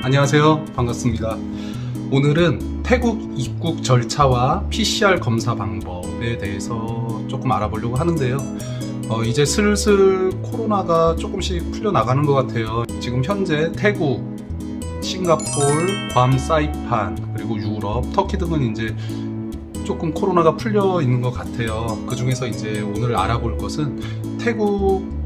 안녕하세요. 반갑습니다. 오늘은 태국 입국 절차와 PCR 검사 방법에 대해서 조금 알아보려고 하는데요. 이제 슬슬 코로나가 조금씩 풀려나가는 것 같아요. 지금 현재 태국, 싱가포르, 괌, 사이판, 그리고 유럽, 터키 등은 이제 조금 코로나가 풀려 있는 것 같아요. 그 중에서 이제 오늘 알아볼 것은 태국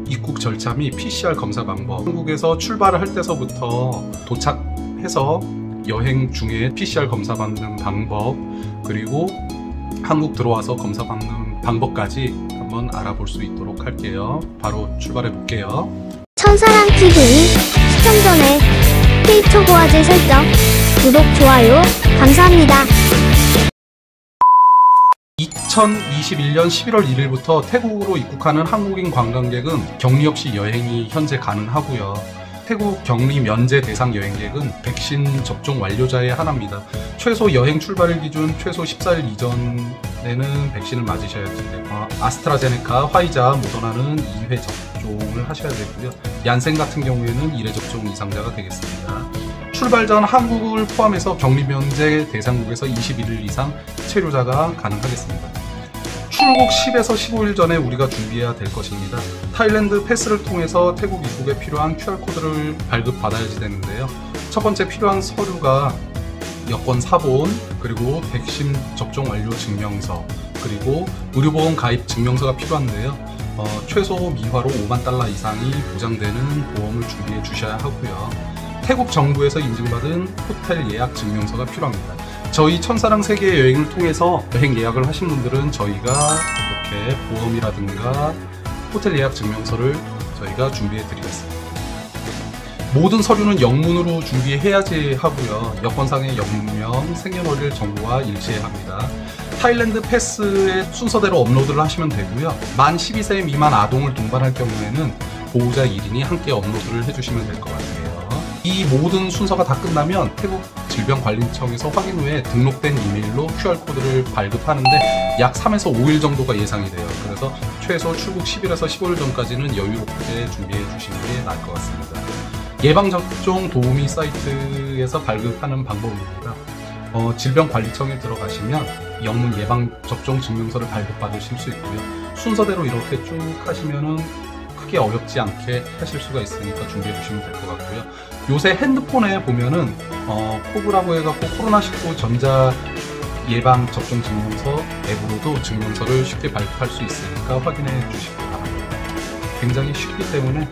입국 절차 및 PCR 검사 방법, 한국에서 출발을 할 때서부터 도착해서 여행 중에 PCR 검사 받는 방법, 그리고 한국 들어와서 검사 받는 방법까지 한번 알아볼 수 있도록 할게요. 바로 출발해 볼게요. 천사랑TV 시청 전에 K초보아재 설정, 구독, 좋아요 감사합니다. 2021년 11월 1일부터 태국으로 입국하는 한국인 관광객은 격리 없이 여행이 현재 가능하고요. 태국 격리 면제 대상 여행객은 백신 접종 완료자에 한합니다. 최소 여행 출발일 기준 최소 14일 이전에는 백신을 맞으셔야 됩니다. 아스트라제네카, 화이자, 모더나는 2회 접종을 하셔야 되고요. 얀센 같은 경우에는 1회 접종 이상자가 되겠습니다. 출발 전 한국을 포함해서 격리 면제 대상국에서 21일 이상 체류자가 가능하겠습니다. 출국 10에서 15일 전에 우리가 준비해야 될 것입니다. 타일랜드 패스를 통해서 태국 입국에 필요한 QR코드를 발급받아야지 되는데요. 첫 번째 필요한 서류가 여권 사본, 그리고 백신 접종 완료 증명서, 그리고 의료보험 가입 증명서가 필요한데요. 최소 미화로 5만 달러 이상이 보장되는 보험을 준비해 주셔야 하고요. 태국 정부에서 인증받은 호텔 예약 증명서가 필요합니다. 저희 천사랑 세계 여행을 통해서 여행 예약을 하신 분들은 저희가 이렇게 보험이라든가 호텔 예약 증명서를 저희가 준비해 드리겠습니다. 모든 서류는 영문으로 준비해야지 하고요. 여권상의 영문명, 생년월일 정보와 일치해야 합니다. 타일랜드 패스의 순서대로 업로드를 하시면 되고요. 만 12세 미만 아동을 동반할 경우에는 보호자 1인이 함께 업로드를 해주시면 될 것 같아요. 이 모든 순서가 다 끝나면 태국 질병관리청에서 확인 후에 등록된 이메일로 QR코드를 발급하는데 약 3에서 5일 정도가 예상이 돼요. 그래서 최소 출국 10일에서 15일 전까지는 여유롭게 준비해 주시는 게 나을 것 같습니다. 예방접종 도우미 사이트에서 발급하는 방법입니다. 질병관리청에 들어가시면 영문 예방접종 증명서를 발급받으실 수 있고요. 순서대로 이렇게 쭉 하시면은 크게 어렵지 않게 하실 수가 있으니까 준비해 주시면 될 것 같고요. 요새 핸드폰에 보면은 코브라고 해갖고 코로나19 전자 예방 접종 증명서 앱으로도 증명서를 쉽게 발급할 수 있으니까 확인해 주시기 바랍니다. 굉장히 쉽기 때문에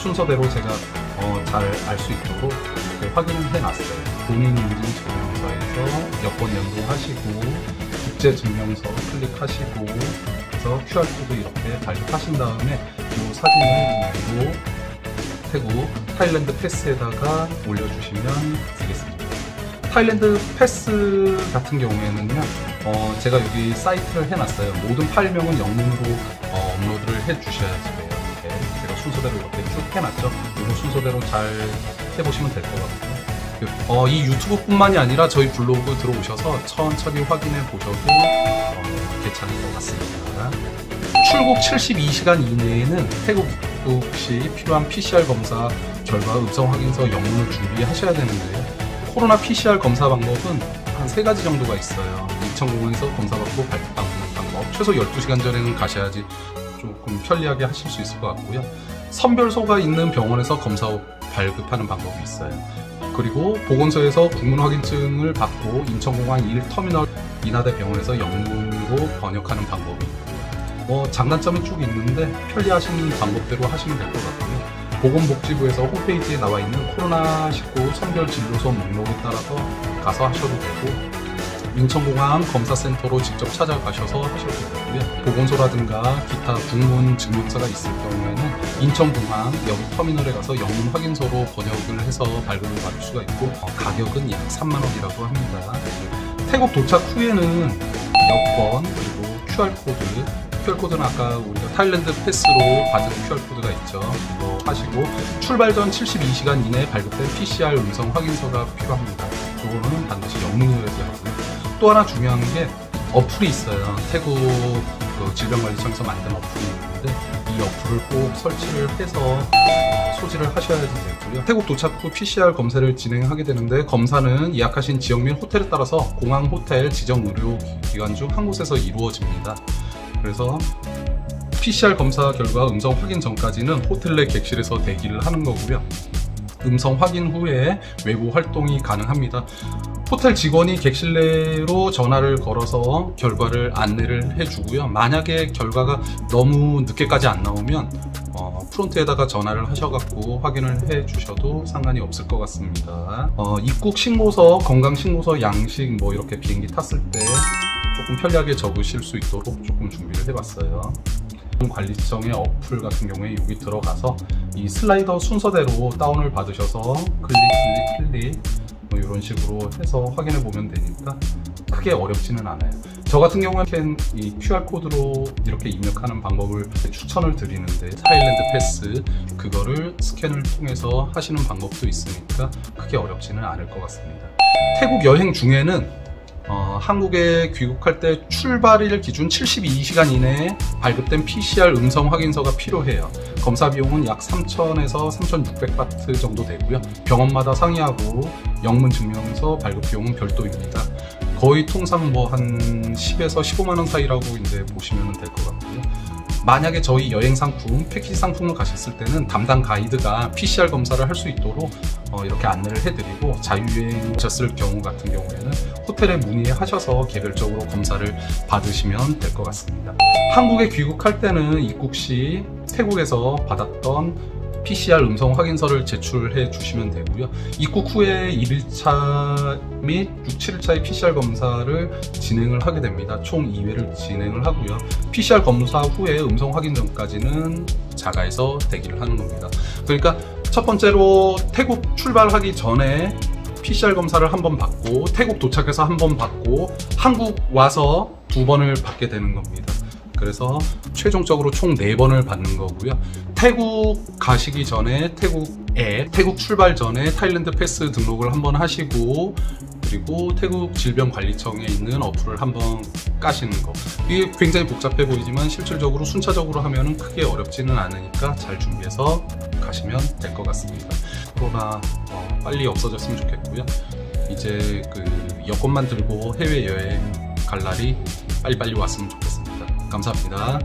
순서대로 제가 잘 알 수 있도록 이렇게 확인을 해놨어요. 본인 인증 증명서에서 여권 연동하시고 국제 증명서 클릭하시고 그래서 QR코드 이렇게 발급하신 다음에 이 사진을 태국 타일랜드 패스에다가 올려주시면 되겠습니다. 타일랜드 패스 같은 경우에는요, 제가 여기 사이트를 해놨어요. 모든 파일명은 영문으로 업로드를 해주셔야 돼요. 이렇게 제가 순서대로 이렇게 쭉 해놨죠. 이거 순서대로 잘 해보시면 될 것 같고요. 이 유튜브뿐만이 아니라 저희 블로그 들어오셔서 천천히 확인해 보셔도 괜찮을 것 같습니다. 출국 72시간 이내에는 태국 입국 시 필요한 PCR 검사 결과 음성 확인서 영문을 준비하셔야 되는데요. 코로나 PCR 검사 방법은 한 3가지 정도가 있어요. 인천공항에서 검사받고 발급받는 방법, 최소 12시간 전에는 가셔야지 조금 편리하게 하실 수 있을 것 같고요. 선별소가 있는 병원에서 검사 발급하는 방법이 있어요. 그리고 보건소에서 국문 확인증을 받고 인천공항 1터미널 인하대 병원에서 영문으로 번역하는 방법이 있고, 장단점이 쭉 있는데 편리하신 방법대로 하시면 될 것 같고요. 보건복지부에서 홈페이지에 나와 있는 코로나19 선별 진료소 목록에 따라서 가서 하셔도 되고, 인천공항 검사센터로 직접 찾아가셔서 하셔도 되고요. 보건소라든가 기타 국문 증명서가 있을 경우에는 인천공항 여기 터미널에 가서 영문 확인서로 번역을 해서 발급을 받을 수가 있고, 가격은 약 3만 원이라고 합니다. 태국 도착 후에는 여권 그리고 QR코드는 아까 우리가 타일랜드 패스로 받은 QR코드가 있죠. 이거 하시고 출발 전 72시간 이내에 발급된 PCR 음성 확인서가 필요합니다. 이거는 반드시 영문으로 해서 하고요. 또 하나 중요한 게 어플이 있어요. 태국 질병관리청에서 만든 어플이 있는데 이 어플을 꼭 설치를 해서 소지를 하셔야 되고요. 태국 도착 후 PCR 검사를 진행하게 되는데, 검사는 예약하신 지역 및 호텔에 따라서 공항, 호텔, 지정 의료기관 중 한 곳에서 이루어집니다. 그래서 PCR 검사 결과 음성 확인 전까지는 호텔 내 객실에서 대기를 하는 거고요. 음성 확인 후에 외부 활동이 가능합니다. 호텔 직원이 객실 내로 전화를 걸어서 결과를 안내를 해주고요. 만약에 결과가 너무 늦게까지 안 나오면 프론트에다가 전화를 하셔갖고 확인을 해주셔도 상관이 없을 것 같습니다. 입국 신고서, 건강 신고서, 양식 뭐 이렇게 비행기 탔을 때 조금 편리하게 적으실 수 있도록 조금 준비를 해봤어요. 관리청의 어플 같은 경우에 여기 들어가서 이 슬라이더 순서대로 다운을 받으셔서 클릭 뭐 이런 식으로 해서 확인해 보면 되니까 크게 어렵지는 않아요. 저 같은 경우는 이 QR코드로 이렇게 입력하는 방법을 추천을 드리는데, 타일랜드 패스 그거를 스캔을 통해서 하시는 방법도 있으니까 크게 어렵지는 않을 것 같습니다. 태국 여행 중에는 한국에 귀국할 때 출발일 기준 72시간 이내에 발급된 PCR 음성 확인서가 필요해요. 검사 비용은 약 3,000에서 3,600바트 정도 되고요. 병원마다 상이하고 영문 증명서 발급 비용은 별도입니다. 거의 통상 뭐 한 10에서 15만 원 사이라고 이제 보시면 될 것 같고요. 만약에 저희 여행 상품, 패키지 상품을 가셨을 때는 담당 가이드가 PCR 검사를 할 수 있도록 이렇게 안내를 해드리고, 자유여행 오셨을 경우 같은 경우에는 호텔에 문의하셔서 개별적으로 검사를 받으시면 될 것 같습니다. 한국에 귀국할 때는 입국 시 태국에서 받았던 PCR 음성 확인서를 제출해 주시면 되고요. 입국 후에 1일차 및 6, 7일차의 PCR 검사를 진행을 하게 됩니다. 총 2회를 진행을 하고요. PCR 검사 후에 음성 확인 전까지는 자가에서 대기를 하는 겁니다. 그러니까 첫 번째로 태국 출발하기 전에 PCR 검사를 한번 받고, 태국 도착해서 한번 받고, 한국 와서 2번을 받게 되는 겁니다. 그래서 최종적으로 총 4번을 받는 거고요. 태국 가시기 전에 태국 앱, 태국 출발 전에 타일랜드 패스 등록을 한번 하시고, 그리고 태국 질병관리청에 있는 어플을 한번 까시는 거. 이게 굉장히 복잡해 보이지만 실질적으로 순차적으로 하면 크게 어렵지는 않으니까 잘 준비해서 가시면 될 것 같습니다. 코로나 빨리 없어졌으면 좋겠고요. 이제 그 여권만 들고 해외여행 갈 날이 빨리빨리 왔으면 좋겠습니다. 감사합니다.